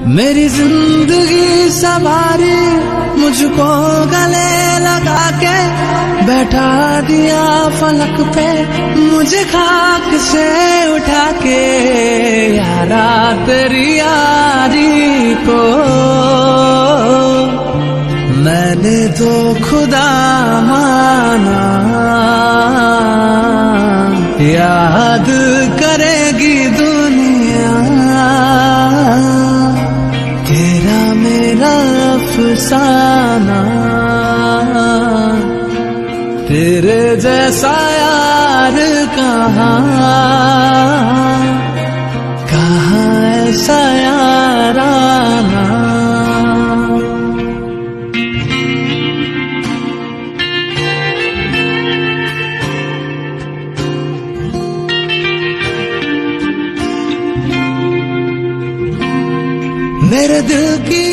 मेरी जिंदगी सवारी मुझको गले लगा के बैठा दिया फलक पे, मुझे खाक से उठा के यारा तेरी यारी को मैंने तो खुदा माना। याद करेगी दुनिया तेरा मेरा अफसाना, तेरे जैसा यार कहाँ ऐसा याराना। मेरे दिल की